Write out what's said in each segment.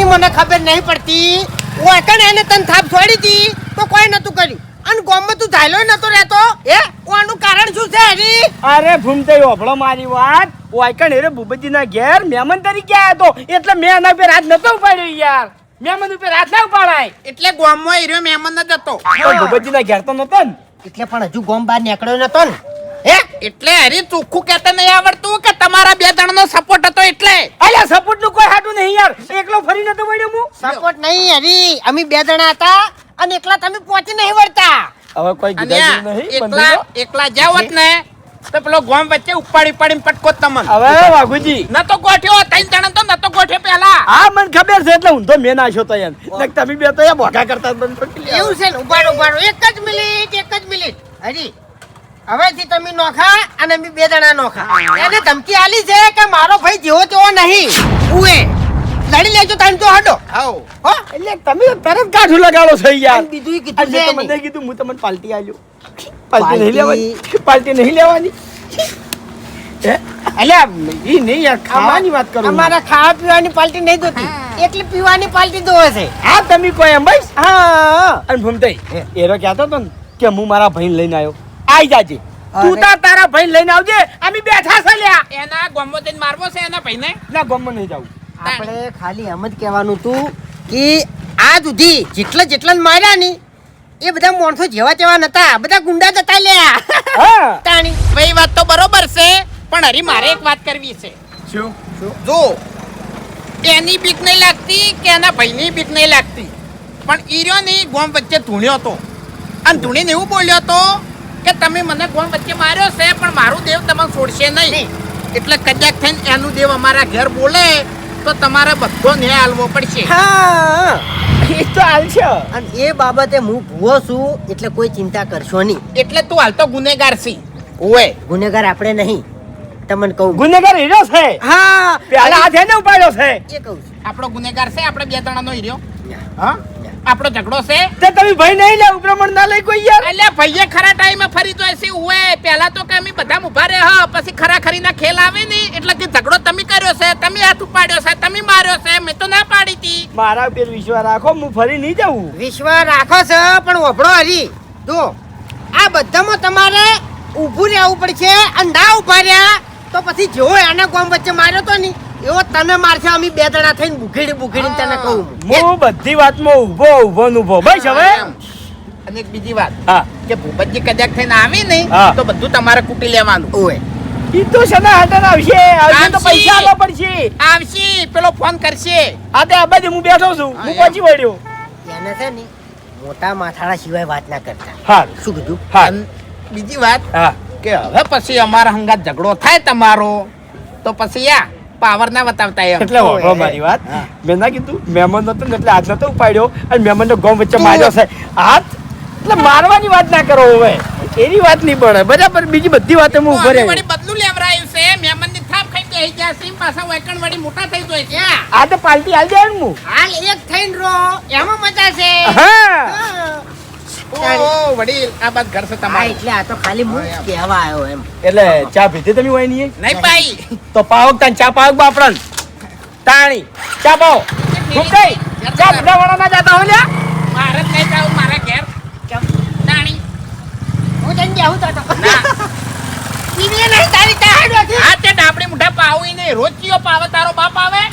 મને ખબર નહીં પડતી ઓકણ એને તન થાપ છોડી હતી તો કોઈ નતું કર્યું અને ગામમાં તું ધાયલો નતો રહેતો ઓનું કારણ શું છે હરી? અરે ભૂમતાઈ ઓભળો મારી વાત ઓકણ એરે ભૂપતજીના ઘેર મહેમાન તરીકે આવ્યો તો એટલે મેં એના ઉપર હાથ નતો ઉપાડ્યો યાર મહેમાન ઉપર હાથ ના ઉપાડાય એટલે ગામમાં હીરો મહેમાન ન જતો ભૂપતજીના ઘેર તો નતો ને એટલે પણ હજુ ગામ બહાર નીકળ્યો નતો ને એટલે હરી ચોખ્ખું કહેતા નહીં આવડતું કે તમારા બે જણનો સપોર્ટ હતો એટલે અલ્યા સપોર્ટ નું કોઈ હાટું નહીં યાર એકલો ફરી નતો વળ્યો હું સપોર્ટ નહીં હરી અમે બે જણા હતા અને એકલા તમે પહોંચી નહીં વળતા હવે કોઈ અને એકલા જાવત ને તો પેલો ગામ વચ્ચે ઉપાડીને પટકો તમને હવે વાઘુજી ન તો ગોઠ્યો ત્રણ જણા તો ન તો ગોઠ્યો પેલા હા મને ખબર છે એટલે હું તો મેં નાખ્યો તો યાર તમે બે તો બોગા કરતા એવું છે ને ઉભાડો એક જ મિનિટ હરી હવેથી તમે નોખા અને અમે બે જણા નોખા એને ધમકી આલી છે કે મારો ભાઈ જેવો તેવો નહીં ઉએ લડી લેજો તમે તો હડો હાઉ હો એટલે તમે તરત કાઠું લગાડો છો યાર બીજું કીધું છે તમે મને કીધું હું તમને પાલટી આલ્યો પાલટી નહીં લેવાની અલ્યા ઈ નહીં યાર ખાવાની વાત કરું અમારા ખાવા પીવાની પાર્ટી નહીં દોતી એટલે પીવાની પાર્ટી દોવે છે હા તમે કોઈ એમ ભાઈ હા અને ભૂમતાઈ એરો કહેતો તો ને કે હું મારા ભાઈને લઈને આવ્યો આઈ જાજે તું તારા ભાઈને લઈને આવજે અમે બેઠા છે લ્યા એના ગામમાં જઈને મારવો છે એના ભાઈને ના ગામમાં નહીં જાવું આપણે ખાલી એમ જ કહેવાનું હતું કે આ સુધી જેટલા માર્યા ની એ બધા માણસો જેવા તેવા નતા બધા ગુંડા જતા લ્યા હા તાણી ભાઈ વાત તો બરોબર છે પણ હરી મારે એક વાત કરવી છે શું જો એની બીક નહીં લાગતી કે એના ભાઈની બીક નહીં લાગતી પણ ઈર્યો ની ગામ વચ્ચે ધૂણ્યો હતો અને ધૂણીને એવું બોલ્યો હતો કે તમે મને ગામ વચ્ચે માર્યો છે પણ મારું દેવ તમને છોડશે નહીં એટલે કદાચ થઈને એનું દેવ અમારા ઘેર બોલે તો તમારે બધો ન્યાય આલવો પડશે હા એ તો હાલ છે અને એ બાબતે હું ભૂવો છું એટલે કોઈ ચિંતા કરશો નહીં એટલે તું હાલ તો ગુનેગાર છી ઓય ગુનેગાર આપણે નહીં તમને કહું ગુનેગાર હીરો છે હા પેલા હાથે ને ઉપાડ્યો છે એ કહું છું આપણો ગુનેગાર છે આપણે બે જણાનો હીરો હા આપણો ઝઘડો છે તે તમે ભાઈ નહીં લે ઉપરમણ ના લઈ કોઈ યાર એટલે ભાઈએ ખરા ટાઈમે ફરી તો એસી હોય પેલા તો કે અમે બધા ઉભા રહે હ પછી ખરા ખરીના ખેલ આવે ને એટલે કે ઝઘડો તમે કર્યો છે તમે હાથ ઉપાડ્યો છે તમે માર્યો છે મેં તો ના પાડી હતી મારા ઉપર વિશ્વાસ રાખો હું ફરી નહીં જાઉં વિશ્વાસ રાખો છે પણ ઓભળો હરી જો આ બધામાં તમારે ઊભું રહેવું પડશે અને ના ઉભા રહ્યા તો પછી જેવો એના ગામ વચ્ચે માર્યો તો ને એવો તને મારશે અમે બે જણા થઈને બુખેડી તને કહું હું બધી વાતમાં ઊભો બસ હવે અને એક બીજી વાત હા કે ભૂપતજી કદાચ થઈને આવી નહીં હા. તો બધું તમારે કૂટી લેવાનું ઓય ઈ તો શેના હાટન આવશે તો પૈસા આલવા પડશે આવશે પેલો ફોન કરશે આ તે આ બાજુ હું બેઠો છું હું પહોંચી વળ્યો એને છે ને મોટા માથાળા સિવાય વાત ના કરતા હા શું કીધું હા અને બીજી વાત હા કે હવે પછી અમારા હંગાત ઝઘડો થાય તમારો તો પછી યા પાવર ના બતાવતા એમ એટલે ઓળખો મારી વાત મેં ના કીધું મહેમાન નતો ને એટલે હાથ નતો ઉપાડ્યો અને મહેમાન નો ગામ વચ્ચે માર્યો છે હાથ એટલે મારવાની વાત ના કરો હવે એની વાત નહીં પડે બરાબર બીજી બધી વાતો હું ઉભો રહ્યો વળી બદલું લેવરાયું છે મહેમાન ની થાપ ખાઈ બેહી ગયા છે પાછા વેકણ વળી મોટા થઈ જાય છે આ તો પાલટી હાલ જાય હું હાલ એક થઈને રો એમાં મજા છે હા ઓ વડીલ આ બાદ ઘર છે હા તમારું એટલે આ તો ખાલી હું કહેવા આવ્યો એમ એટલે ચા પીધી તમે હોય નહીં નહીં ભાઈ તો પાવક તાન ચા પાવક બાપડન તાણી ચા પાવ ભૂખાઈ ચા બધા વાળા ના જાતા હો લ્યા મારે જ નહીં જાવું મારા ઘેર તાણી હું જઈને જાઉં તો ના પીવીએ નહીં તારી ચાડ હતી આ તે ડાબડી મુઠા પાવી નહીં રોજ ચિયો પાવે તારો બાપ આવે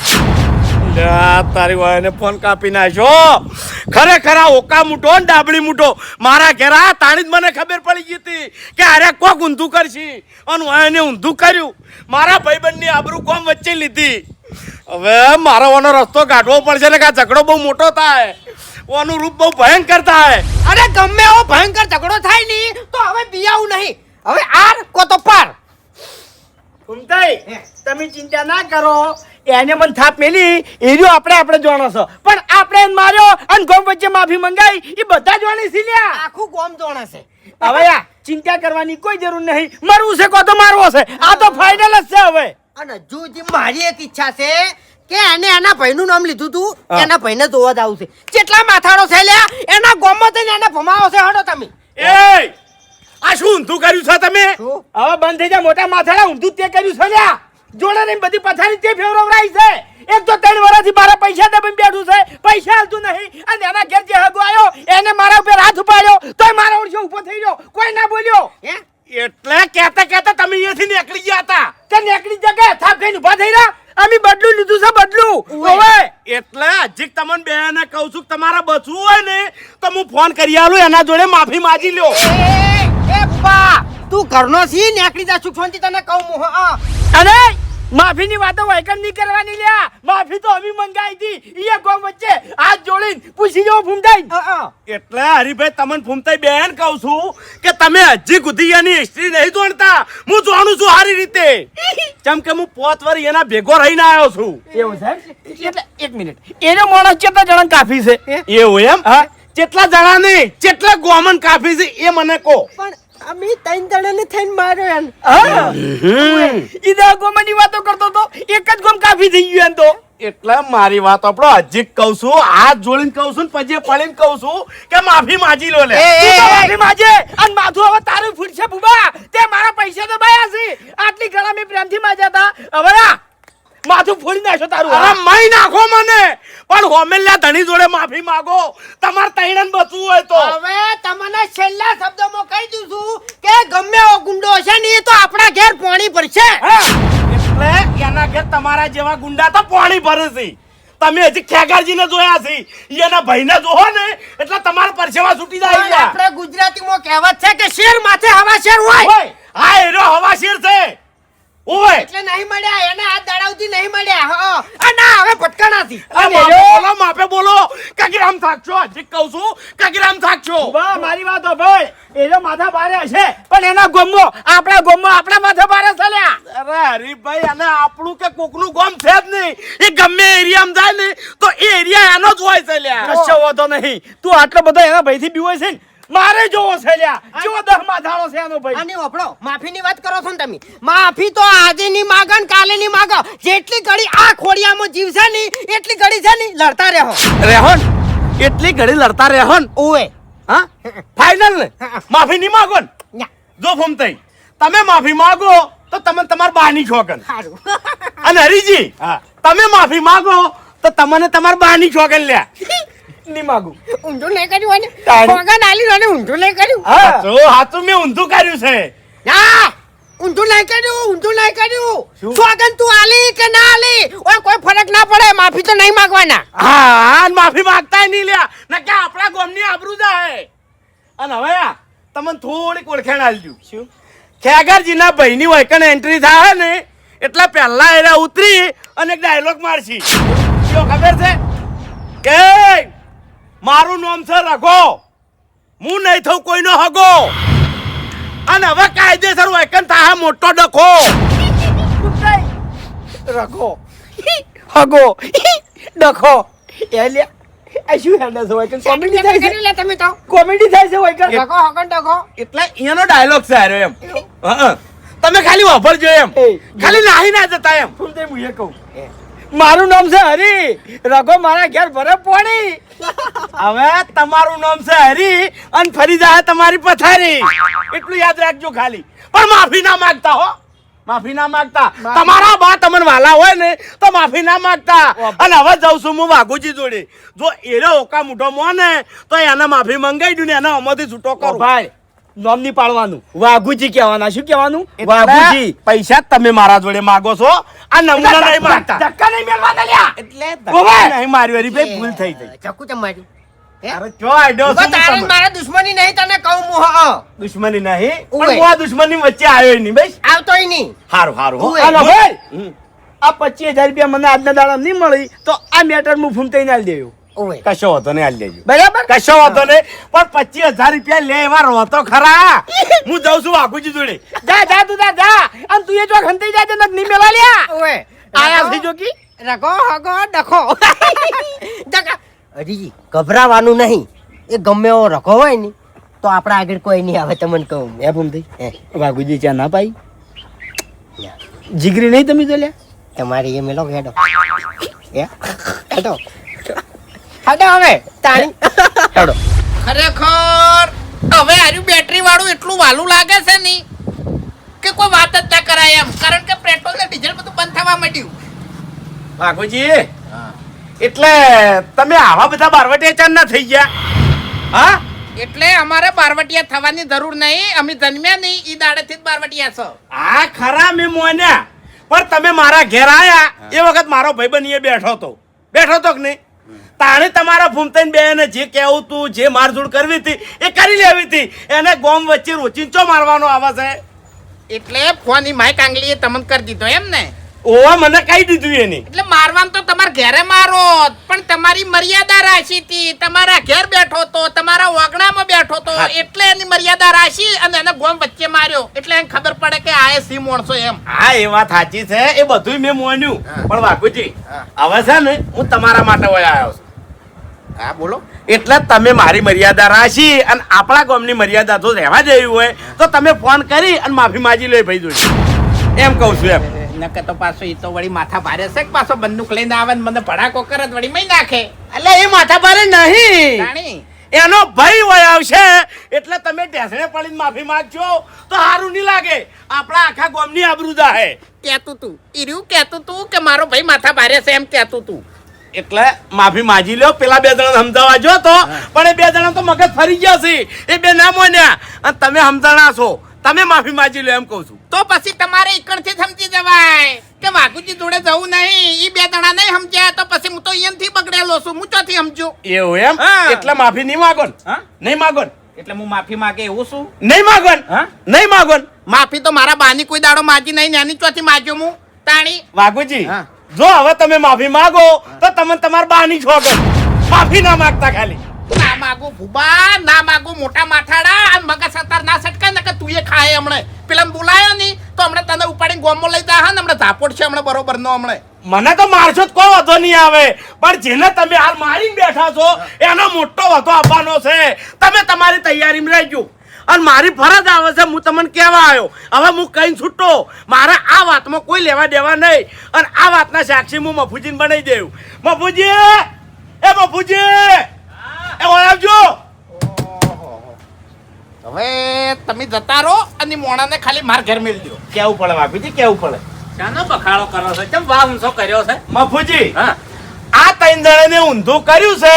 તારી વાયને ફોન કાપી નાખ્યો ખરેખર આ ઓકા મૂઠો ને ડાબડી મૂઠો મારા ઘેરા તાણી જ મને ખબર પડી ગઈ હતી કે અરે કોક ઊંધું કરશી અને વાયને ઊંધું કર્યું મારા ભાઈબંધની આબરૂ કોમ વચ્ચે લીધી હવે મારો ઓનો રસ્તો કાઢવો પડશે ને કે આ ઝઘડો બહુ મોટો થાય ઓનું રૂપ બહુ ભયંકર થાય અરે ગમે એવો ભયંકર ઝઘડો થાય ની તો હવે બિયાવું નહીં હવે આર કો તો પાર ઉમતાઈ તમે ચિંતા ના કરો એને મને થાપ મેલી એર્યો આપણે જોણો છો પણ આપણે એને માર્યો અને ગોમ વચ્ચે માફી મંગાઈ એ બધા જોણી છે લ્યા આખું ગોમ જોણે છે હવે યા ચિંતા કરવાની કોઈ જરૂર નહીં મરવું છે કો તો મારવો છે આ તો ફાઇનલ જ છે હવે અને હજુ જે મારી એક ઈચ્છા છે કે એને એના ભાઈનું નામ લીધું તું એના ભાઈને જોવા જ આવું છે કેટલા માથાડો છે લ્યા એના ગોમમાં થઈને એને ભમાવો છે હડો તમે એ આ શું ઊંધું કર્યું છે તમે હવે બંધ થઈ જા મોટા માથાડા ઊંધું તે કર્યું છે લ્યા જોડે ને બધી પથારી તે ફેવરાઈ છે. એક તો 3 વર્ષથી મારા પૈસા દબીને બેઠું છે, પૈસા હાલતું નહીં, અને એના ઘેર જે હગો આવ્યો એને મારા ઉપર હાથ ઉપાડ્યો તોય મારા ઓળશે ઊભો થઈ ગયો, કોઈ ના બોલ્યો. એટલે કહેતા તમે અહીંયાથી નીકળી ગયા હતા. તે નીકળી જગ્યા થાપ ખાઈને ઊભા થઈ રહ્યા. અમે બદલું લીધું છે, બદલું હવે. એટલે હજી તમને બેને કહું છું કે તમારા બચવું હોય ને તો હું ફોન કરી આલું, એના જોડે માફી માંગી લ્યો. એ બા તું ઘરનો છી નીકળી જા સુખ શાંતિ તને કહું હું. અરે માફીની વાતો વૈકન નહીં કરવાની લ્યા. માફી તો અમે મંગાઈ હતી એ ગોમ વચ્ચે હાથ જોડીને પૂછી જો ફૂમતાઈ. એટલે હરીભાઈ તમને ફૂમતાઈ બેન કહું છું કે તમે હજી સુધી એની હિસ્ટ્રી નહીં જાણતા. હું જાણું છું સારી રીતે, કેમ કે હું 5 વર્ષ એના ભેગો રહીને આવ્યો છું. એવું છે? એટલે 1 મિનિટ, એનો માણસ કેટલા જણા કાફી છે? એવું એમ? હા, કેટલા જણા નહીં, કેટલા ગોમન કાફી છે એ મને કહો. પણ અમે 3 જણાને થઈને માર્યો એમ. ઈદા ગોમની વાતો કરતો તો એક જ ગોમ કાફી થઈ ગયો એમ તો. એટલે મારી વાત આપણો હજી કહું છું, હાથ જોડીને કહું છું, પછી પડીને કહું છું કે માફી માંગી લો. લે માફી માંગે અને માથું હવે તારું ફૂટશે બુબા. તે મારા પૈસા તો બાયા છે, આટલી ઘણા મેં પ્રેમથી માંગ્યા હતા, હવે આ માથું ફોડી નાખો તારું. અરે મઈ નાખો મને, પણ હોમેલ્યા ધણી જોડે માફી માંગો તમાર તૈણન બચવું હોય તો. હવે તમને છેલ્લા શબ્દોમાં કહી દઉં છું કે ગમે એવો ગુંડો હશે ને એ તો આપણા ઘેર પાણી ભરશે. એટલે એના ઘેર તમારા જેવા ગુંડા તો પાણી ભરે છે. તમે હજી ખેગારજીને જોયા છે, એના ભાઈને જોહો ને એટલે તમારા પરસેવા છૂટી જાય. આપણે ગુજરાતીમાં કહેવત છે કે શેર માથે હવા શેર હોય. હા, એનો હવા શેર છે. ઓય એટલે નહીં મળ્યા એને આ દાડાવથી નહીં મળ્યા. ના હવે ભટકાણાથી. બોલો માપે બોલો, કગીરામ થાકશો. હજી કહું છું કગીરામ થાકશો. વાહ, મારી વાત ભાઈ, એનો માથા ભારે હશે પણ એના ગોમો આપણા માથા ભારે ચાલ્યા. અરે હરીભાઈ, અને આપણું કે કોકનું ગોમ છે જ નહીં. એ ગમે એરિયામાં જાય ને તો એ એરિયા એનો જ હોય છે લ્યા. કશો વાંધો નહીં, તું આટલો બધો એના ભાઈથી બીવો છે ને, મારે જોવો છે લ્યા. જો 10 માથાળો છે એનો ભાઈ. અને ઓપડો માફીની વાત કરો છો ને તમે, માફી તો આજે ની માગો ને કાલે ની માગો. જેટલી ઘડી આ ખોડિયામાં જીવ છે ને એટલી ઘડી છે ને લડતા રહો ને, એટલી ઘડી લડતા રહો ને. ઓએ હા, ફાઇનલ ને માફી નહીં માગો ને. જો ફૂમતાઈ, તમે માફી માંગો તો તમે તમાર બાની છોકન. સારું. અને હરીજી, તમે માફી માંગો તો તમને તમાર બાની છોકન લ્યા. નહીં માગું. ઊંધું નહીં કર્યું ને, ભગવાન આલી અને ઊંધું નહીં કર્યું. હા, જો હાચું મેં ઊંધું કર્યું છે. ના, ઊંધું નહીં કર્યું. સ્વાગન તું આલી કે ના આલી ઓય કોઈ ફરક ના પડે, માફી તો નહીં માંગવાના. હા, માફી માંગતાય નહીં લ્યા, ન કે આપણા ગામની આબરૂ જાય. અને હવે તમને થોડીક ઓળખાણ આલજો. શું? ખેગારજીના ભાઈની વૈકણ એન્ટ્રી થાય ને એટલે પહેલા એરા ઉતરી અને એક ડાયલોગ મારશી. શું ખબર છે કે મારું નામ છે રઘો, હું નહીં થઉં કોઈનો હગો, અને હવે કાયદેસર વૈકણ થાય મોટો ડખો. રઘો, હગો, ડખો, એલિયા આ શું હેડે છે વૈકણ? કોમેડી થાય છે. લે તમે તો કોમેડી થાય છે વૈકણ. ડખો હગન ડખો એટલે એનો ડાયલોગ છે આર્યો એમ. હા, તમે ખાલી વાપરજો એમ, ખાલી નાહી ના જતા એમ. હું એ કહું, મારું નામ છે હરી, રઘો મારા ઘેર ભરે પોણી. હવે તમારું નામ છે હરી અને ફરી જાય તમારી પથારી. એટલું યાદ રાખજો ખાલી. પણ માફી ના માંગતા હો, માફી ના માંગતા. તમારા બા તમને વાલા હોય ને તો માફી ના માંગતા. અને હવે જઉં છું હું વાઘુજી જોડે. જો એનો ઓકા મુઠો મોને તો એને માફી મંગાઈ દઉં ને એના અમથી છૂટો કરો. ભાઈ, નામ નહીં પાડવાનું, વાઘુજી કહેવાના. શું કહેવાનું? વાઘુજી. પૈસા તમે મારા જોડે માંગો છો, આ નમૂના નહીં માંગતા. ધક્કા નહીં મેલવાના લ્યા. એટલે નહીં માર્યો હરી ભાઈ, ભૂલ થઈ ગઈ. ચક્કુ ચમ માર્યું. અરે જો આડ્યો છું તારે મારા દુશ્મની નહીં તને કહું હું. દુશ્મની નહીં, પણ હું આ દુશ્મની વચ્ચે આવ્યો નહીં ભાઈ. આવતોય નહીં. હારું હારું. હાલો ભાઈ, આ 25,000 રૂપિયા મને આજના દાડા નહીં મળી તો આ મેટર હું ફૂમતાઈને આલી દેયો. કશો વાંધો નહીં, આલી દેજો. બરાબર, કશો વાંધો નહીં. પણ 25,000 રૂપિયા લે એવા રહો તો ખરા. હું જાઉં છું વાઘુજી જોડે. જા તું જા. અને તું એ જો ખંતાઈ જાય તો નહીં મેલા લ્યા. ઓય આયા થઈ જો કી રગો હગો ડખો. હરીજી ગભરાવાનું નહીં. એ ગમે એવો રખો હોય ને તો આપણા આગળ કોઈ નહીં આવે. તમને કહું એ ફૂમતાઈ, વાઘુજી ચા ના પાઈ? જીગરી નહીં તમે તો લ્યા. તમારી એ મેલો હેડો હેડો હવે તાણી હેડો. ખરેખર હવે આર્યું બેટરી વાળું એટલું વાલું લાગે છે ની કે કોઈ વાત જ ના કરાય એમ, કારણ કે પેટ્રોલ ને ડીઝલ બધું બંધ થવા માંડ્યું. વાઘુજી એટલે તમે આવા બધા બારવટિયા ચાંદ ના થઈ ગયા? હા, એટલે અમારે બારવટિયા થવાની જરૂર નહીં, અમે જન્મ્યા નહીં ઈ દાડેથી જ બારવટિયા છો. આ ખરા મેં મોન્યા, પણ તમે મારા ઘેર આયા એ વખત મારો ભાઈબંધ અહીંયા બેઠો તો કે નહીં? તાણે તમારા ફૂમતાઈને બેને જે કહેવું તું, જે મારઝૂડ કરવી હતી એ કરી લેવી હતી. એને ગોમ વચ્ચે રોચીંચો મારવાનો આવે છે. એટલે ફોન ઈ માઈક આંગળીએ તમને કરી દીધો એમ ને? ઓવા મને કહી દીધું એની. એટલે મારવાનું તો તમારા ઘરે મારો, પણ તમારી મર્યાદા રાશી હતી. તમારા ઘેર બેઠો તો, તમારા ઓગણામાં બેઠો તો, એટલે એની મર્યાદા રાશી અને એને ગોમ વચ્ચે માર્યો. એટલે એને ખબર પડે કે આ સી માણસો એમ. હા, એ વાત સાચી છે, એ બધું મેં મોન્યું. પણ વાઘુજી હવે છે ને હું તમારા માટે વયા આવ્યો છું. હા બોલો. એટલે તમે મારી મર્યાદા રાશી અને આપણા ગામની મર્યાદા જો રહેવા જેવી હોય તો તમે ફોન કરી અને માફી માંગી લો ભાઈ જોડે, એમ કહું છું. એમ નકે તો પાછો ઈ તો વળી માથા ભારે છે કે પાછો બંદૂક લઈને આવે ને મને ભડાકો કરે તો વળી મઈ નાખે. એટલે એ માથા ભારે નહીં, જાણી એનો ભાઈ વય આવશે એટલે તમે ઢેસણે પડીને માફી માંગજો તો સારું નહીં લાગે. આપણા આખા ગામની આબરૂ જાહે. કહેતું તું ઈર્યું કહેતું તું કે મારો ભાઈ માથા ભારે છે એમ કહેતું તું. એટલે માફી માંગી લ્યો. પેલા બે જણા સમજાવવા જો તો, પણ એ બે જણા તો મગજ ફરી ગયા છે, એ બે ના મોન્યા અને તમે સમજણા છો. તમે માફી માંગી લો એમ કહું છું. તો પછી તમારે ઈકણથી સમજી જવાય કે વાઘુજી જોડે જવું નહીં. ઈ બે જણા નહીં સમજ્યા તો પછી હું તો અહીંયાથી બગડેલો છું, હું ચોથી સમજુ. એવું એમ? એટલે માફી નહીં માંગો ને? નહીં માંગો ને? એટલે હું માફી માંગે એવું શું? નહીં માંગો ને? નહીં માંગો ને? માફી તો મારા બાની કોઈ દાડો માગી નહીં, નાની ચોથી માગ્યો હું તાણી. વાઘુજી જો હવે તમે માફી માંગો તો તમે તમારા બાની છોકર માફી ના માંગતા. ખાલી ના માગું ભૂબા, ના માગું મોટા માથાડા, અને મગજ સતાર ના સટકા ને કે તું એ ખાય. હમણે પેલા બોલાયો નહીં તો હમણાં તને ઉપાડીને ગોમમાં લઈ જા. હમણાં ઝાપોટ છે હમણાં બરોબર નો. હમણાં મને તો મારશો તો કોઈ વધો નહીં આવે, પણ જેને તમે હાલ મારીને બેઠા છો એનો મોટો વધો આપવાનો છે. તમે તમારી તૈયારીમાં રહેજો અને મારી ફરજ આવે છે, હું તમને કહેવા આવ્યો. હવે હું કઈ છૂટો, મારે આ વાતમાં કોઈ લેવા દેવા નહીં. અને આ વાતના સાક્ષી હું મફુજીને બનાવી દેવું. મફુજી, એ મફુજી, એ આવજો. હવે તમે જતા રહો અને મોણાને ખાલી માર ઘર મેળ દો. કેવું પડે વાઘુજી, કેવું પડે. શાનો બખાડો કરો છો? કેમ વાહ ઊંચો કર્યો છે? મફુજી હા, આ ત્રણ જણાને ઊંધું કર્યું છે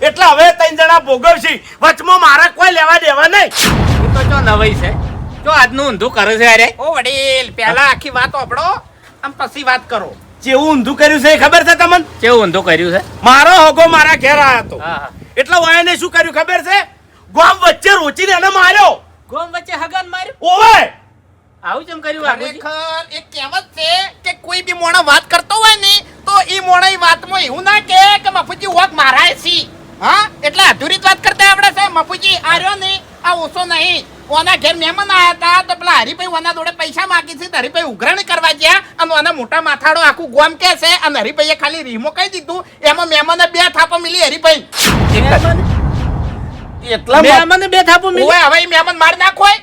એટલે હવે ત્રણ જણા ભોગવશી. વચમાં મારે કોઈ લેવા દેવા નહીં. એ તો જો નવાઈ છે, જો આજનું ઊંધું કરે છે. અરે ઓ વડીલ, પહેલા આખી વાત ઓપડો આમ પછી વાત કરો. જેવું ઊંધું કર્યું છે એ ખબર છે તમને? કેવું ઊંધું કર્યું છે? મારો હોગો મારા ઘેર આવ્યો હતો હા, હા. એટલે વાયને શું કર્યું ખબર છે? ગામ વચ્ચે રોચીને એને માર્યો. ગોમ વચ્ચે હગન માર્યું? ઓવે આવું કેમ કર્યું વાઘુજી? ખરેખર એક કહેવત છે કે કોઈ બી મોણા વાત કરતો હોય ને તો ઈ મોણા ઈ વાતમાં એવું ના કે મફુજી વોક મારાય છે. હા, એટલે અધૂરી જ વાત કરતા આવડે છે. મફુજી આર્યો નહીં, આ ઓછો નહીં. ઓના ઘેર મહેમાન આયા હતા તો પેલા હરિભાઈ ઓના જોડે પૈસા માંગી છે. હરિભાઈ ઉઘરાણી કરવા ગયા અને ઓના મોટા માથાડો આખું ગોમ કે છે અને હરિભાઈએ ખાલી રીમો કહી દીધું. એમાં મહેમાને બે થાપો મિલી હરિભાઈ. એટલા મને બે થાપો મિલી. ઓય હવે ઈ મહેમાન માર નાખોય.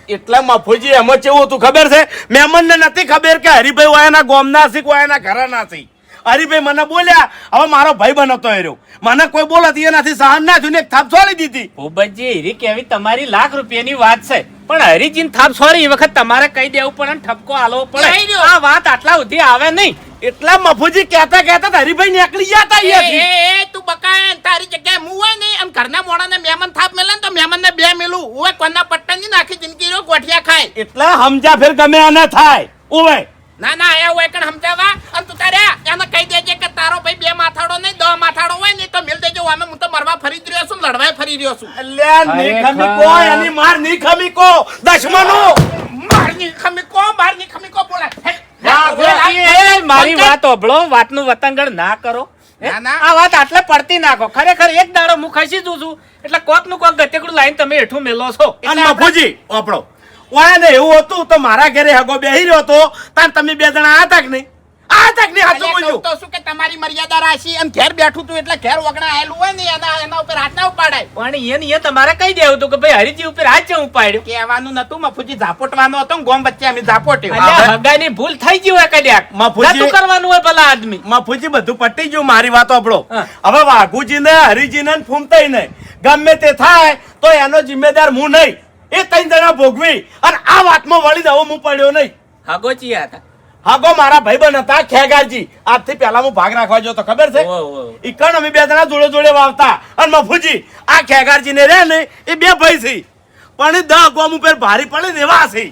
એટલા મફુજી એમાં કેવું હતું ખબર છે? મહેમાનને નથી ખબર કે હરિભાઈ વાયના ગોમના છે, વાયના ઘરના છે. હરિભાઈ મને બોલ્યા, હવે મારો ભાઈ બનતો રહ્યો, મને કોઈ બોલતી એનાથી સહન ના થયું ને એક થાપ છોડી દીધી. ભૂપતજી, હીરી કેવી તમારી લાખ રૂપિયાની વાત છે, પણ હરીજીન થાપ સોરી એ વખત તમારે કહી દેવું પડે ને ઠપકો આલવો કહી પડે. દ્યો. આ વાત આટલા સુધી આવે નહીં. એટલા મફુજી કહેતા કહેતા હરિભાઈ નીકળી ગયા હતા અહીંયાથી. એ તું બકાય તારી જગ્યાએ હું હોય નહીં અને ઘરના મોણાને મહેમાન થાપ મેલે ને તો મહેમાનને બે મેલું. ઓય કોના પટ્ટા ની નાખી જિંદગી રો ગોઠિયા ખાય. એટલે સમજા ફેર ગમે આને થાય. ઓવે ના ના આયા હોય કણ સમજાવવા અને તું તારે એને કહી દેજે કે તારો ભાઈ બે માથાડો નહીં 10 માથાડો હોય ને તો મેલ દેજો. અમે હું તો મરવા ફરી જ રહ્યો છું, લડવાય ફરી રહ્યો છું. અલ્યા ની ખમીકો, એની માર ની ખમીકો, દશમનો મારની ખમીકો બોલાય. હે, વાઘુજી, મારી વાત ઓભળો, વાતનું વતંગડ ના કરો. ના, ના. આ વાત આટલે પડતી નાખો. ખરેખર એક દાડો હું ખસી જઉં છું એટલે કોક નું કોક ગટેકડું લાઈન તમે હેઠું મેલો છો. અને મફુજી આપણો વાને એવું હતું તો મારા ઘરે હગો બેહી રહ્યો તો તાન તમે બે જણા આતા કે નહીં? આતા કે નહીં? હાચું અલ્યા, બોલ્યો. કહું તો શું કે તમારી મર્યાદા રાશી અને ઘેર બેઠું તું એટલે ઘેર વગણા આયેલું હોય ને એના ઉપર હાથ ના ઉપાડાય. પણ એ તમારે કહી દેવું હતું કે ભાઈ હરીજી ઉપર હાથ જેવું પાડ્યું. કહેવાનું નતું મફુજી ઝાપોટવાનો હતો ને ગોમ વચ્ચે અમે ઝાપોટ્યો. અલ્યા, હગાની ભૂલ થઈ ગઈ હોય કદાચ. મફુજી- નતું કરવાનું હોય ભલા આદમી. મફુજી બધું પટી ગયું, મારી વાતો આપણો. હા. હવે વાઘુજી ને હરિજી ને ફૂમતાઈ ને ગમે તે થાય તો એનો જિમ્મેદાર હું નહીં. એ ત્રણ જણા ભોગવી અને આ વાતમાં વળી દવો હું પડ્યો નહીં. હગો ચિયા હતા. હાગો મારા ભાઈબંધ હતા ખેગારજી. આજથી પહેલા હું ભાગ રાખવા ગયો તો ખબર છે. ઈકણ અમે બે જણા જોડે જોડે વાવતા અને મફુજી આ ખેગારજી ને રે ને એ બે ભાઈ છે પણ એ 10 ગોમ ઉપર ભારી પડે ને એવા છે,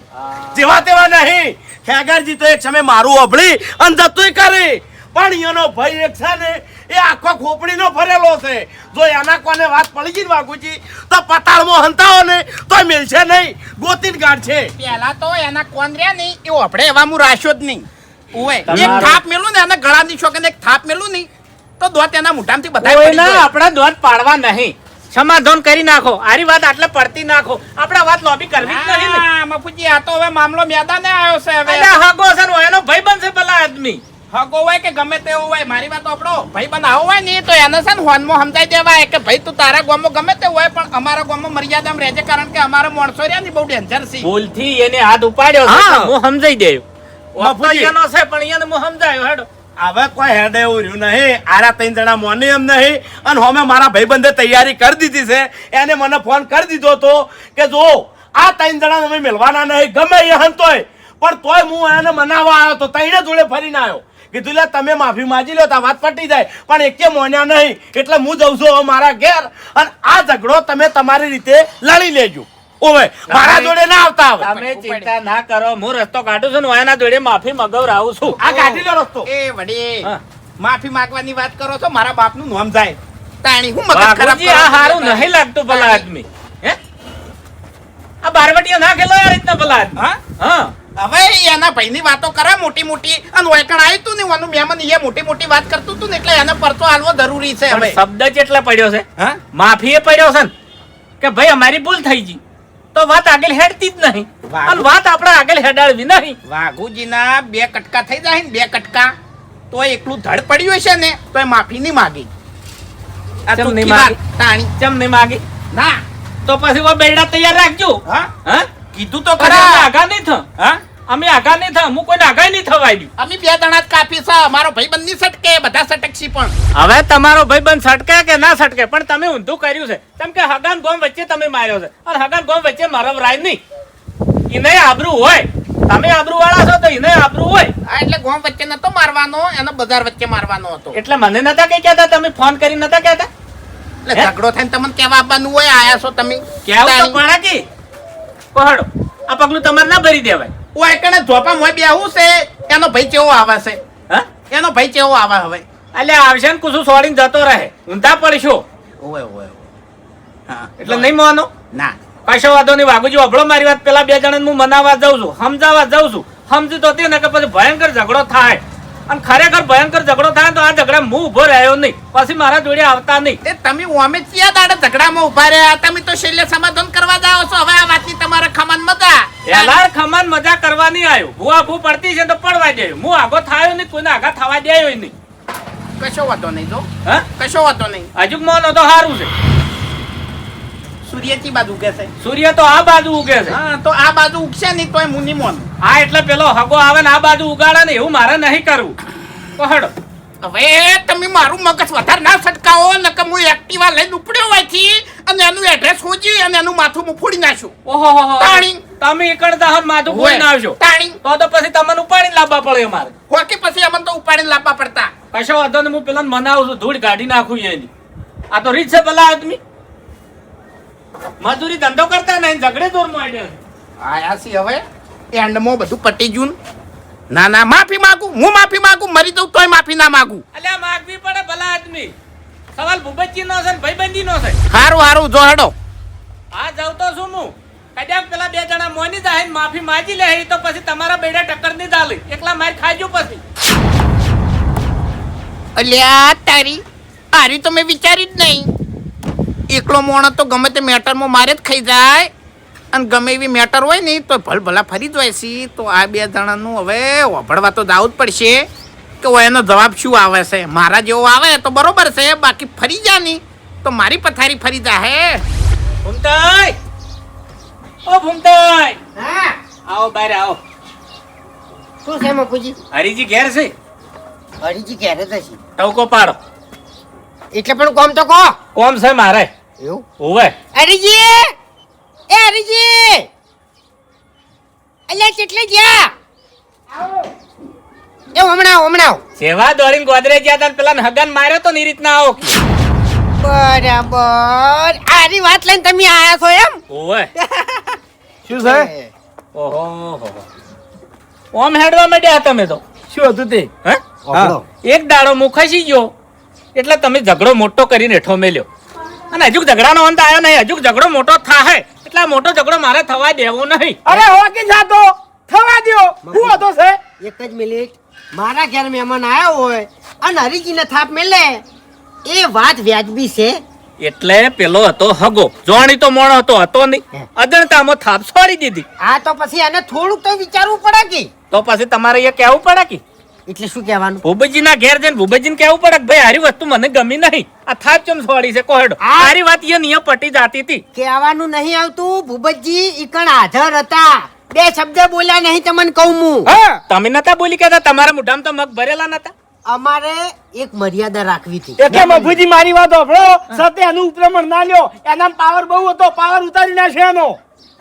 જેવા તેવા નહીં. ખેગારજી તો એક સમય મારું અભળી અને જતુંય કરે પણ એનો ભાઈ એક છે ને એ આખો ખોપડીનો ફરેલો છે. જો એના કોને વાત પડી ગઈ ને વાઘુજી તો પતાળમાં હંતાવો ને તો મિલશે નહીં, ગોતીન ગાઢ છે. પેલા તો એના કોણ રહ્યા નહીં એવું આપણે એવા હું રાખ્યો જ નહીં. ઓવે એક તમારો- થાપ મેલું ને એના ગળાની શોખે એક થાપ મેલું નહીં તો દોત એના મોઢામાંથી બધા કોઈના આપણા દોત પાડવા નહીં. સમાધાન કરી નાખો. આરી વાત આટલે પડતી નાખો. આપણે વાત લોબી કરવી જ નહીં ને. મફુજી આ તો હવે મામલો મેદાને આવ્યો છે હવે. અલ્યા હગો છે ને એનો ભાઈ બનશે પેલા આદમી. હગો હોય કે ગમે તેવો હોય મારી વાત આપણો ભાઈ બન આવો હોય ને તો એને છે ને હોનમાં સમજાઈ દેવાય કે ભાઈ તું તારા ગામમાં ગમે તે હોય પણ અમારા ગામમાં મર્યાદામાં રહેજે કારણ કે અમારા માણસો રહ્યા ને બહુ ડેન્જર છે. ભૂલથી એને હાથ ઉપાડ્યો છે હા. તો હું સમજાઈ દેયો. બાપુજી. એનો છે પણ એને હું સમજાયો હેડો. હવે કોઈ હેડે એવું રહ્યું નહીં. આરા ત્રણ જણા મોને એમ નહીં અને હવે મારા ભાઈબંધે તૈયારી કરી દીધી છે. એને મને ફોન કરી દીધો હતો કે જો આ ત્રણ જણા અમે મળવાના નહીં ગમે એ હંતોય પણ તોય હું એને મનાવવા આવ્યો તો ત્રણે જોડે ફરીને આવ્યો. કીધું લે તમે માફી માંગી લો તો વાત પટી જાય પણ એકે મોન્યા નહીં એટલે હું જઉં છું હવે મારા ઘેર અને આ ઝઘડો તમે તમારી રીતે લડી લેજો. ઓવે મારા જોડે ના આવતા હવે. તમે ચિંતા ના કરો. હું રસ્તો કાઢું છું ને એના જોડે માફી મગાવરાવું છું. આ કાઢી લો રસ્તો. એ વડી હા. માફી માંગવાની વાત કરો છો મારા બાપનું નામ જાય તાણી હું મગજ ખરાબ બાપુજી, આ હારું નહીં લાગતું ભલા આદમી. હે આ બારવટીયા ના ખેલો આ રીતના ભલા આદમી. હા? હા હવે એના ભાઈની વાતો કરે મોટી મોટી અને ઓયકણ આવ્યું તું ને વાનું મહેમાન એ મોટી મોટી વાત કરતું તું ને એટલે એને પરતો આલવો જરૂરી છે પણ હવે. શબ્દ જ એટલા પડ્યો છે. હા? માફી એ પડ્યો છે ને કે ભાઈ અમારી ભૂલ થઈ ગઈ તો વાત આગળ હેડતી જ નહીં અને વાત આપણે આગળ હેડાડવી નહીં. વાઘુજીના બે કટકા થઈ જાય ને બે કટકા તો એકલું ધડ પડ્યું હશે ને તો એ માફી નહીં માગી આ કેમ નહીં ચોખ્ખી વાત, માગી? તાણી ચમ નહીં માગી ના તો પછી વો બેડા તૈયાર રાખજો. હા હા કીધું તો ખરા ખરા આગા નહીં થ. હા અમે આગા નહીં થા. હું કોઈને આગા નહીં થવા દઉં. અમે બે જણા જ કાપી છે મારો ભાઈ બંધ સટકે બધા સટકશી પણ હવે તમારો ભાઈબંધ સટકે કે ના સટકે પણ તમે ઊંધું કર્યું છે. કેમ કે હગાન ગોમ વચ્ચે તમે માર્યો છે અને હગાન ગોમ વચ્ચે મારો રાય નહીં. એને આબરૂ હોય. તમે આબરૂ વાળા છો તો એને આબરૂ હોય. આ એટલે ગોમ વચ્ચે નતો મારવાનો એનો બજાર વચ્ચે મારવાનો હતો એટલે મને નતા કઈ કહેતા. તમે ફોન કરી નતા કહેતા. એટલે ઝઘડો થઈને તમને કેવા આપવાનું હોય આયા છો તમે કેવું તો પડા કી પહાડો આ પગલું તમારે ના ભરી દેવાય. ઓય કણે ધોપા મોય બેહું છે એનો ભાઈ કેવો આવે છે હા એનો ભાઈ કેવો આવે હવે એટલે આવશે ને કુસું છોડીને જતો રહે. ઊંધા પડશો ઓય ઓય હા એટલે નહીં માનો. ના કશો વાંધો નહીં. વાઘુજી અભળો મારી વાત. પેલા બે જણા હું મનાવવા જાઉં છું, સમજાવવા જાઉં છું. સમજી તો તે ને કે પછી ભયંકર ઝઘડો થાય અને ખરેખર ભયંકર ઝઘડો થાય તો આ ઝઘડા હું ઉભો રહ્યો નહીં પછી મારા જોડે આવતા નહીં. એ તમે ઓમે ચિયા દાડે ઝઘડામાં ઉભા રહ્યા તમે તો છેલ્લે સમાધાન કરવા જાઓ છો હવે આ વાતની તમારે ખમન મજા પેલા ખમાન મજા કરવાની આવ્યો. ભૂવા ભૂ પડતી છે તો પડવા દે. હું આગો થાયો નહીં કોઈને આગા થવા દેયો નહીં. કશો વાતો નહીં જો હા કશો વાતો નહીં હજુ મોનો તો સારું છે. સૂર્યથી બાજુ ઉગે છે સૂર્ય તો આ બાજુ ઉગે છે. હા તો આ બાજુ ઉગશે નહીં તોય મુની મોન આ એટલે પેલો હગો આવે ને આ બાજુ ઉગાડે ને એવું મારે નહીં કરવું. પહાડો હવે તમે મારું મગજ વધારે ના સટકાવો નકર હું એક્ટિવા લઈને ઉપડ્યો હોયથી અને એનું એડ્રેસ ખોજી અને એનું માથું હું ફોડી નાખ્યું ઓહો તાણી. તમે એકડતા હન માથું કોઈ ના આવશો તાણી તો પછી તમને ઉપાડીને લાવવા પડે અમારે. હોકી પછી અમને તો ઉપાડીને લાવવા પડતા કશો વાંધો નહીં. હું પેલા મનાવું છું ધૂળ કાઢી નાખું એની. આ તો રીત છે પેલા આદમી મજૂરી ધંધો કરતા નહીં ઝઘડે દોર માંડ્યો. આયા સી હવે એન્ડમાં બધું પટી ગયું ના ના માફી માંગુ હું માફી માંગુ મરી જઉં તોય માફી ના માંગુ અલ્યા માગવી પડે ભલા આદમી. સવાલ ભૂપતજી નો છે ને ભાઈબંધી નો છે. હારું હારું જો હેડો હા જાવ તો શું હું કદાચ પેલા બે જણા મોની જાય ને માફી માંગી લે તો પછી તમારા બેડા ટક્કર નહીં ચાલે. એકલા માર ખાજો પછી. અલ્યા તારી આરી તો મેં વિચારી જ નહીં એકલો મોણો તો ગમે તે મેટરમાં મારે જ ખાઈ જાય અને ગમે એવી મેટર હોય ને તો ભલભલા ફરી જ હોય છે તો આ બે જણાનું હવે વાપરવા તો જવું જ પડશે કે હવે એનો જવાબ શું આવે છે મારા જેવો આવે તો બરોબર છે બાકી ફરી જા નહીં તો મારી પથારી ફરી જા હે ભૂમતાઈ ઓ ભૂમતાઈ હા આવો બહાર આવો. શું છે મફુજી? હરીજી ઘેર છે. હરીજી ક્યારે થશે? ટવકો પાડો. એટલે પણ કોમ તો કહો. કોમ છે મારે. એવું? હોવે હરીજી એ હરીજી અલ્યા કેટલે ગયા એ હમણાં સેવા દોડીને ગોદરેજ ગયા તા ને પેલા હગન માર્યો તો ને એ રીતના આવો કે બરાબર આરી વાત લઈને તમે આયા છો એમ ઓય શું છે ઓહો ઓમ હેડવા માંડ્યા તમે તો શું હતું તે હે ઓબળો. એક દાડો હું ખસી ગયો એટલે તમે ઝઘડો મોટો કરીને હેઠો મેલ્યો અને હજુ ઝઘડાનો અંત આવ્યો નહીં હજુ ઝઘડો મોટો થાય એટલે આ મોટો ઝઘડો મારે થવા દેવો નહીં અરે હોકી જાતો થવા દ્યો હું હતો છે એક જ મિનિટ મારા ઘેર મહેમાન આવ્યો હોય અને હરીજીને થાપ મેલે એ વાત વ્યાજબી છે એટલે પેલો હતો હગો જોણી તો મોણો હતો નહીં અદણતામાં થાપ છોડી દીધી આ તો પછી આને થોડુંક તો વિચારવું પડે કે તો પછી તમારે એ કહેવું પડે કે એટલે શું કહેવાનું ભૂપતજીના ઘેર જઈને ભૂપતજીને કહેવું પડે કે ભાઈ હારી વસ્તુ મને ગમી નહીં આ થાપ ચમ છોડી છે કોહેડો હારી વાત એ નિયમ પટી જાતી હતી કહેવાનું નહીં આવતું ભૂપતજી ઈકણ હાજર હતા બે શબ્દ બોલ્યા નહીં તમને કહું હું હા તમે નતા બોલી કહેતા તમારા મોઢામાં તો મગ ભરેલા નતા અમારે એક મર્યાદા રાખવી હતી એટલે મફુજી મારી વાત સાંભળો સતે એનું ઉપરમણ ના લ્યો એના પાવર બહુ હતો પાવર ઉતારી નાખે એનો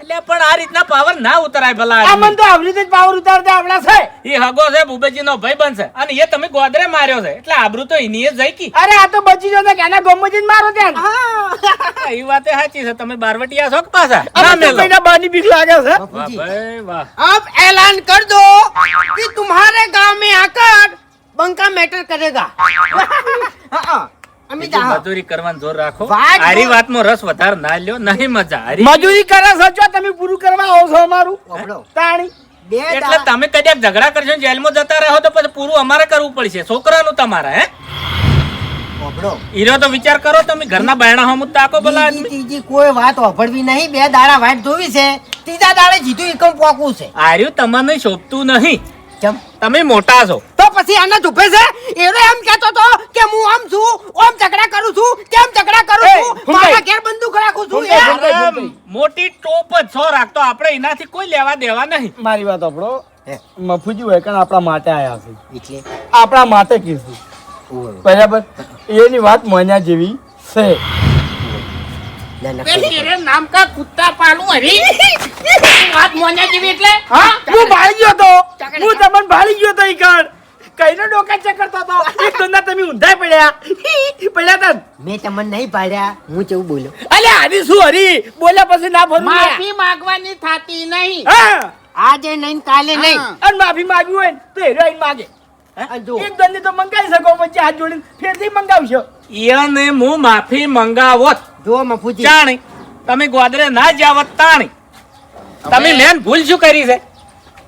એટલે પણ આ રીતના પાવર ના ઉતરાય ભલા આ મન તો આવી રીતે જ પાવર ઉતારતા આવડા છે એ હગો છે ભૂપતજીનો ભાઈ બનશે અને એ તમે ગોદરે માર્યો છે એટલે આબરૂ તો એની જ જઈ કી અરે આ તો બચી જતો કે એના ગમો જઈને મારો ત્યાં એ વાતે સાચી છે તમે બારવટિયા છો કે પાછા ના અમે તો મેલો કોઈના બાની બીક લાગે છે વાહ બાપુજી, ભાઈ વાહ अब ऐलान कर दो कि तुम्हारे गांव में आकर बंका मैटर करेगा अमित બીજું મજૂરી કરવાનું જોર રાખો વાત આરી જો- વાતમાં રસ વધારે ના લ્યો નહીં મજા હારી મજૂરી કરે સચો તમે પૂરું કરવા આવો છો અમારું ઓબળો. તાણી બે એટલે તમે કદાચ ઝઘડા કરશો ને જેલમાં જતા રહો તો પછી પૂરું અમારે કરવું પડશે છોકરાનું તમારે હે ઓબળો. હીરો તો વિચાર કરો તમે ઘરના બાયણા હમ તાકો ભલા ત્રીજી આદમી ત્રીજી કોઈ વાત હોભળવી નહીં બે દાડા વાટ ધોવી છે ત્રીજા દાડે જીધું એકમ પોકવું છે આર્યું તમને શોભતું નહીં કેમ તમે મોટા છો તો પછી આને ધૂપે છે એનો એમ કહેતો તો કે હું આમ છું ઓમ ઝઘડા કરું છું તેમ ઝઘડા કરું એ, છું ભૂંડાઈ. મારા ઘેર બંદૂક રાખું છું ભૂંડાઈ, એ. ભૂંડાઈ. અરે, મોટી ટોપ જ છો રાખતો આપણે એનાથી કોઈ લેવા દેવા નહીં મારી વાત આપણો હે. મફુજી હોય કારણ આપણા માટે આયા છે એટલે આપણા માટે કીધું બરાબર એની વાત મોન્યા જેવી છે ના, ના, એ તેરે નામ કા કુત્તા પાલું હરી વાત મોન્યા જેવી એટલે હા હું ભાળી ગયો તો હું તમને ભાળી ગયો તો ઈ કણ કઈનો ડોકા ચકરતો તો એક દંડા તમે ઊંધા પડ્યા તા મેં તમને નહીં પાડ્યા હું કેવું બોલ્યો અલે આની શું હરી બોલ્યા પછી ના ભરું માફી માંગવાની થાતી નહીં હા આજે નહીં કાલે નહીં હા. અને માફી માંગવી હોય ને તો હેરો આઈને માગે અને જો એક દંડી તો મંગાવી શકો પછી હાથ જોડીને ફેરથી મંગાવશો એને હું માફી મંગાવત જો મફુજી ચાણી તમે ગોદરે ના જાવત તાણી તમે મેન ભૂલ શું કરી છે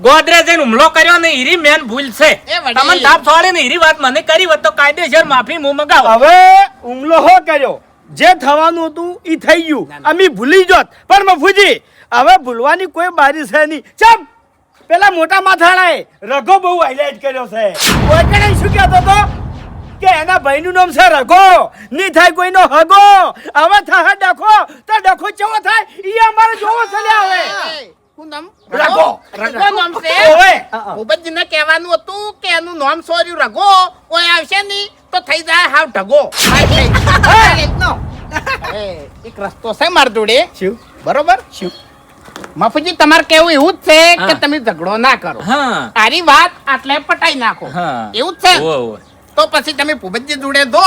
ગોદરે જઈને હુમલો કર્યો ને હીરી મેન ભૂલ છે એ વડીલ. તમને તાપ છોડે ને હીરી વાત મને કરી હોત તો કાયદેસર માફી હું મંગાવ હવે હુમલો હો કર્યો જે થવાનું હતું ઈ થઈ ગયું અમે ભૂલી જોત પણ મફુજી હવે ભૂલવાની કોઈ બારી છે નહીં ચમ પેલા મોટા માથાળાએ રઘો બહુ હાઇલાઇટ કર્યો છે કોઈ કણે શું કહેતો તો કે એના ભાઈનું નામ છે રઘો ની થાય કોઈનો હગો હવે થાય ડખો તો ડખો કેવો થાય ઈ અમારે જોવો ચલે આવે શું નામ રઘો. રઘો નામ છે ઓવે ભૂપતજીને કહેવાનું હતું કે એનું નામ સોર્યું રઘો કોઈ આવશે નહીં તો થઈ જાય હાવ ઢગો અરે, એક રસ્તો છે માર જોડે શું બરોબર શું મફુજી તમારે કેવું એવું જ છે કે હા. તમે ઝઘડો ના કરો હા તારી વાત આટલે પટાઈ નાખો હા એવું જ છે ઓય, ઓય. તો પછી તમે ભૂપતજી જોડે દો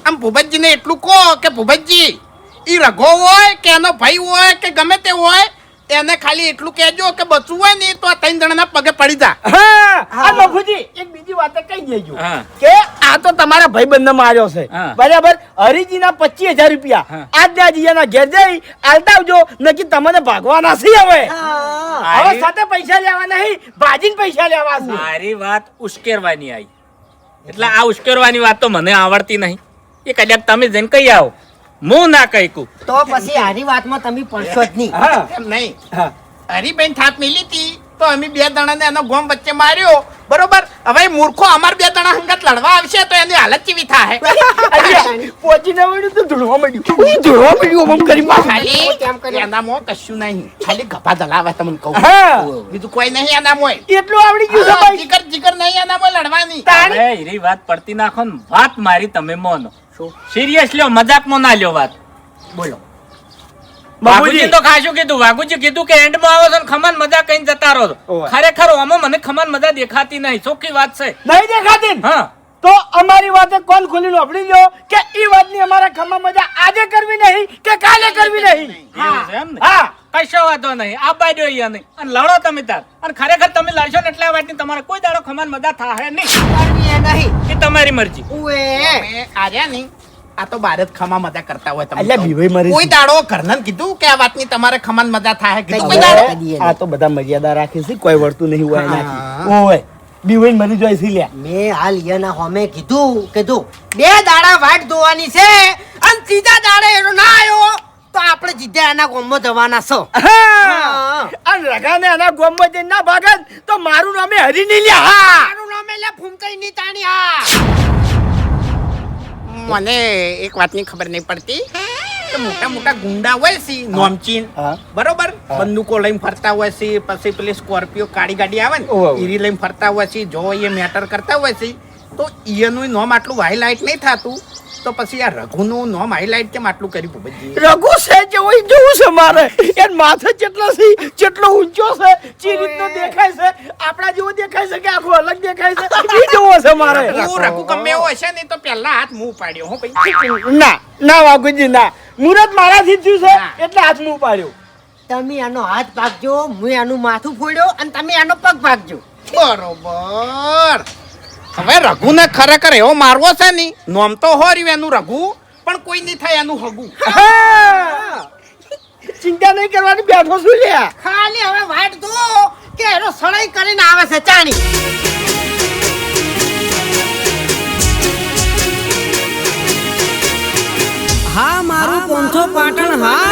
આમ ભૂપતજીને એટલું કહો કે ભૂપતજી ઈ રઘો હોય કે એનો ભાઈ હોય કે ગમે તે હોય એને ખાલી એટલું કહેજો કે બચવું હોય ને તો આ ત્રણ જણાના પગે પડી જા હા આ મફુજી એક બીજી વાત કહી દેજો હા. કે આ તો તમારા ભાઈબંધને માર્યો છે હા. બરાબર હરીજીના 25,000 રૂપિયા હા. આજના જીયાના ઘેર જઈ આલતા આવજો નકી તમને ભાગવાના છે હવે હવે સાથે પૈસા લેવા નહીં ભાજીને પૈસા લેવા છે મારી વાત ઉશ્કેરવાની આવી એટલે આ ઉશ્કેરવાની વાત તો મને આવડતી નહીં એ કદાચ તમે જઈને કહી આવો હું ના કહી કું તો પછી આની વાતમાં તમે પડશો જ નહીં હા એમ નહીં હા હરીબેન થાપ મિલી હતી તો અમે બે જણાને એનો ગોમ વચ્ચે માર્યો બરોબર હવે મૂર્ખો અમાર બે જણા હંગાત લડવા આવશે તો એની હાલત કેવી થાય પહોંચીને વળ્યું તો ધૂળવા મળ્યું ઉઈ ધૂળવા મળ્યું આમ કરી પાછું. ખાલી કેમ કર્યું? એનામાં કશું નહીં ખાલી ગભા ધલાવે તમને કહું હા બીજું કોઈ નહીં એનામાં એટલું આવડી ગયું છે ભાઈ જીગર જીગર નહીં એનામાં લડવાની હવે હીરી વાત પડતી નાખો ને વાત મારી તમે મોનો સિરિયસલી મજાકમાં ના લ્યો વાત બોલો વાઘુજી તો ખાશું કીધું. વાઘુજી કીધું કે એન્ડમાં આવો છો ને ખમાન મજા કઈ જતા રહો છો. ઓવે. ખરેખર આમાં મને ખમાન મજા દેખાતી નહીં. ચોખ્ખી વાત છે. નહીં દેખાતી ને? હા તો અમારી વાતે કોણ ખોલીને વાપરી ગયો કે ઈ વાતની અમારા ખમા મજા આજે કરવી નહીં કે કાલે કરવી નહીં? એવું છે એમ ને? હા કશો વાંધો નહીં. આ બાજુ અહીંયા નહીં અને લડો તમે તાર. અને ખરેખર તમે લડશો ને એટલે આ વાતની તમારે કોઈ દાડો ખમાન મજા થાય નહીં. કરવી એ નહીં એ તમારી મરજી. ઉએ તમે આર્યા નહીં આ તો બાર જ ખમા મજા કરતા હોય તમે એટલે તો. બીવાઈ મરી કોઈ દાડો ઘરનાને કીધું કે આ વાતની તમારે ખમાન મજા થાય કીધું કોઈ દાડો? આ તો બધા મર્યાદા રાખે છે કોઈ વળતું નહીં હોય હા. એનાથી. ઓય બીવાઈ મરી જાય છે લ્યા. મેં હાલ યના હોમે કીધું 2 દાડા વાટ ધોવાની છે અને ત્રીજા દાડે એનો ના આવ્યો તો આપણે જીધે એના ગામમાં જવાના છો. હા. અને રગાને એના ગોમમાં જઈને ના ભાગે ને તો મારું નામે હરી નહીં લ્યા. હા મારું નામ એટલે ફૂમતાઈ ની તાણી હા. મને એક વાતની ખબર નહીં પડતી કે મોટા મોટા ગુંડા હોય છે નોમચીન હા. બરોબર હા. બંદૂકો લઈને ફરતા હોય છે પછી પેલી સ્કોર્પિયો કાળી ગાડી આવે ને ઓહ. ઈરી લઈને ફરતા હોય છે જો એ મેટર કરતા હોય છે તો એનું નામ આટલું હાઈલાઇટ નહીં થતું તો પછી આ રઘુનું નામ હાઈલાઇટ કેમ આટલું કર્યું ભૂપતજી? રઘુ છે જેવો ઈ જોવું છે મારે. એન માથે કેટલો છે કેટલો ઊંચો છે ચી રીતનો દેખાય છે આપણા જેવો દેખાય છે કે આખો અલગ દેખાય છે ઈ જોવો છે મારે. હું રઘુ ગમે એવો હશે ને તો પહેલા હાથ મું પાડ્યો હો ભાઈ. ના ના વાઘુજી ના મુરત મારાથી જ થયું ના. છે એટલે હાથ મું પાડ્યો. તમે એનો હાથ ભાગજો હું એનું માથું ફોડ્યો અને તમે એનો પગ ભાગજો. બરોબર. હવે રઘુને ખરેખર એવો મારવો છે ને નોમ તો હોર્યું એનું રઘુ પણ કોઈ નહીં થાય એનું હગું. હા. ચિંતા નહીં કરવાની બેઠો છું લ્યા. ખાલી હવે વાટ દો કે એનો સળાઈ કરીને આવે છે ચાણી. હા મારું પોંથો પાટણ હા